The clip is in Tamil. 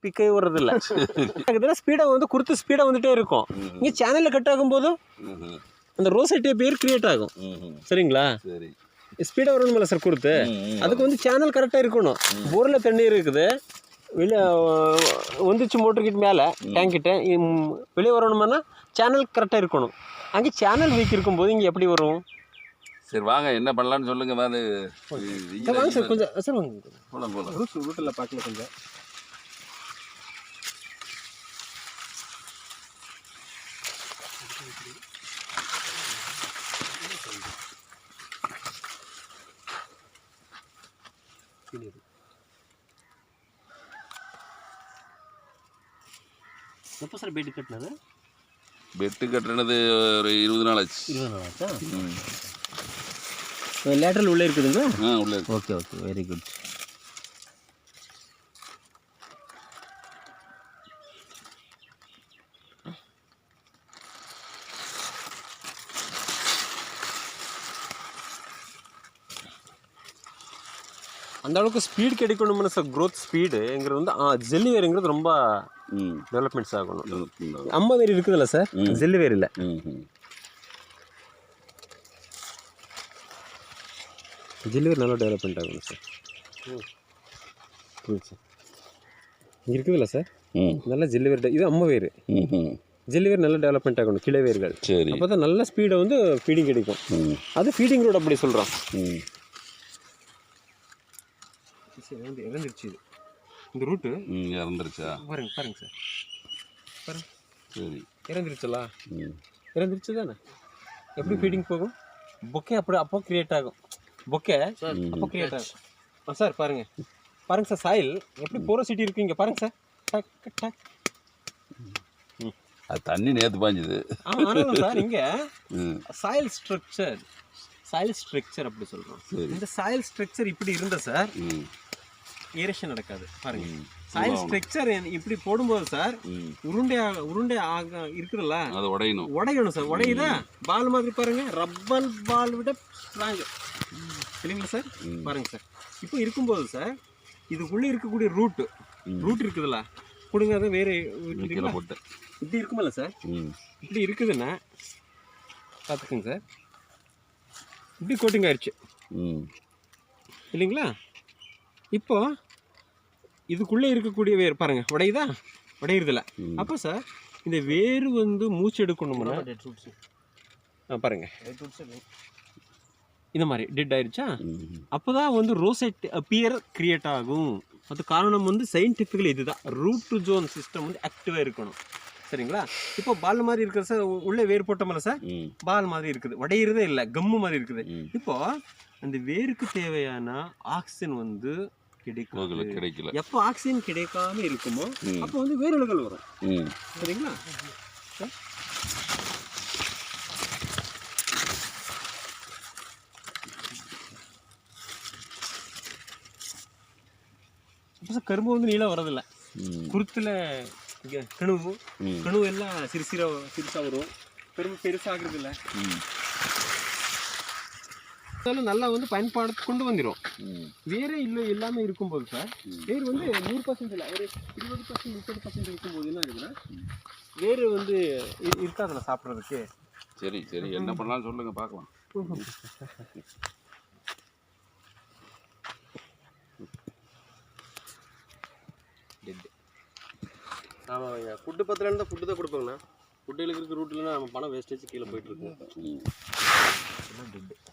பிக்கே வர்றதில்ல. இதெல்லாம் ஸ்பீடாக வந்து கொடுத்து ஸ்பீடாக வந்துகிட்டே இருக்கும். இங்கே சேனலில் கட் ஆகும்போது அந்த ரோசைட்டே பேர் கிரியேட் ஆகும். சரிங்களா? சரி, ஸ்பீடாக வரணுமில்ல சார் கொடுத்து, அதுக்கு வந்து சேனல் கரெக்டாக இருக்கணும். போரில் தண்ணி இருக்குது, வெளியே வந்துச்சு மோட்டர்கிட்ட மேலே டேங்கிட்ட வெளியே வரணுமானா சேனல் கரெக்டாக இருக்கணும். அங்கே சேனல் வீக் இருக்கும்போது இங்கே எப்படி வரும்? சரி வாங்க என்ன பண்ணலான்னு சொல்லுங்க. வாங்க சார் கொஞ்சம் சார் வாங்க போகலாம் போகலாம். ரூட்டில் பார்க்கல கொஞ்சம். எப்போ சார் பெட்டு கட்டினது? பெட்டு கட்டினது ஒரு 20 நாள் ஆச்சு. 20 நாள் ஆச்சா? லேட்டரல் உள்ளே இருக்குதுங்களா? உள்ளே இருக்கு. Okay okay, very good. அந்த அளவுக்கு ஸ்பீட் கிடைக்கணும்னு சார், க்ரோத் ஸ்பீடுங்கிறது வந்து ஜெல்லிவேருங்கிறது ரொம்ப டெவலப்மெண்ட்ஸ் ஆகணும். அம்மா வேர் இருக்குதுல்ல சார், ஜெல்லிவேர் இல்லை. ஜெல்லிவேர் நல்லா டெவலப்மெண்ட் ஆகணும் சார். சார் இங்கே இருக்குதுல்ல சார், நல்லா ஜெல்லிவேர். இது அம்மா வேர். ஜெல்லிவேர் நல்லா டெவலப்மெண்ட் ஆகணும், கிளை வேர்கள். சரி, அப்போ தான் நல்ல ஸ்பீடை வந்து ஃபீடிங் கிடைக்கும். அது ஃபீடிங் ரோடு அப்படி சொல்கிறோம். வந்து இறந்துருச்சு இது, இந்த ரூட்டு இறந்துருச்சா? பாருங்க பாருங்க சார், பாருங்க. சரி, இறந்துருச்சுலா? இறந்துருச்சு தானே. எப்படி ஃபீடிங் போகும்? பொக்கே அப்போ கிரியேட் ஆகும். பொக்கே அப்போ கிரியேட் ஆகும் சார். பாருங்க பாருங்க சார், சாயில் எப்படி போரோசிட்டி இருக்கு இங்கே பாருங்க சார். டக் டக். அது தண்ணி நேற்று பாஞ்சுது. ஆனாலும் சார் இங்கே சாயில் ஸ்ட்ரக்சர் அப்படி சொல்கிறோம். இந்த சாயில் ஸ்ட்ரக்சர் இப்படி இருந்த சார் ஏரேஷன் நடக்காது. பாருங்க, சாயில் ஸ்ட்ரக்சர் இப்படி போடும்போது சார் உருண்டை ஆக இருக்குதுல்ல, அது உடையணும் சார். உடையுதா பால் மாதிரி பாருங்க, ரப்பர் பால் விட ஸ்ட்ராங் இல்லைங்களா சார்? பாருங்க சார், இப்போ இருக்கும்போது சார் இதுக்குள்ளே இருக்கக்கூடிய ரூட் இருக்குதுல்ல, கொடுங்க. அதை வேறு போட்டு இப்படி இருக்குமில்ல சார், இப்படி இருக்குதுன்னா பார்த்துக்குங்க சார், இப்படி கோட்டிங் ஆயிடுச்சு இல்லைங்களா? இப்போ இதுக்குள்ளே இருக்கக்கூடிய வேர் பாருங்க, உடையுறதில்ல. அப்போ சார் இந்த வேர் வந்து மூச்சு எடுக்கணும்னா பாருங்க, இந்த மாதிரி டெட் ஆயிடுச்சா, அப்போதான் வந்து ரோசெட் அப்பியர் கிரியேட் ஆகும். அது காரணம் வந்து சயின்டிஃபிக்கலி இதுதான், ரூட் ஜோன் சிஸ்டம் வந்து ஆக்டிவாக இருக்கணும். சரிங்களா? இப்போ பால் மாதிரி இருக்குது சார், உள்ளே வேர் போட்டோம்ல சார், பால் மாதிரி இருக்குது, உடையிறதே இல்லை, கம்மு மாதிரி இருக்குது. இப்போ அந்த வேருக்கு தேவையான ஆக்சிஜன் வந்து கிடைக்கல. எப்போ ஆக்சிஜன் கிடைக்காம இருக்குமோ அப்போ வந்து வேரல்கள் வரும். சரிங்களா? அப்போ சார் கரும்பு வந்து நீளம் வரதில்லை. குருத்தில் கணு எல்லாம் சிறுசாக வரும், பெருசாகிறது இல்லை. அதெல்லாம் நல்லா வந்து பயன்பாடு கொண்டு வந்துடும். வேறே இல்லாமல் இருக்கும்போது சார், வேறு வந்து 100% இல்லை, ஒரு 20% 30% இருக்கும்போது என்ன இருக்குன்னா வேறு வந்து இருக்காதுல்ல சாப்பிட்றதுக்கு. சரி சரி, என்ன பண்ணலாம்னு சொல்லுங்க பார்க்கலாம். ஆமாங்க, ஃபுட்டு பத்திரன்னு தான் ஃபுட்டு தான் கொடுப்பாங்கண்ணா. ஃபுட்டுகளுக்கு இருக்க ரூட்லன்னா நம்ம பணம் வேஸ்டேஜ் கீழே போயிட்டு இருக்கு. டெட்டு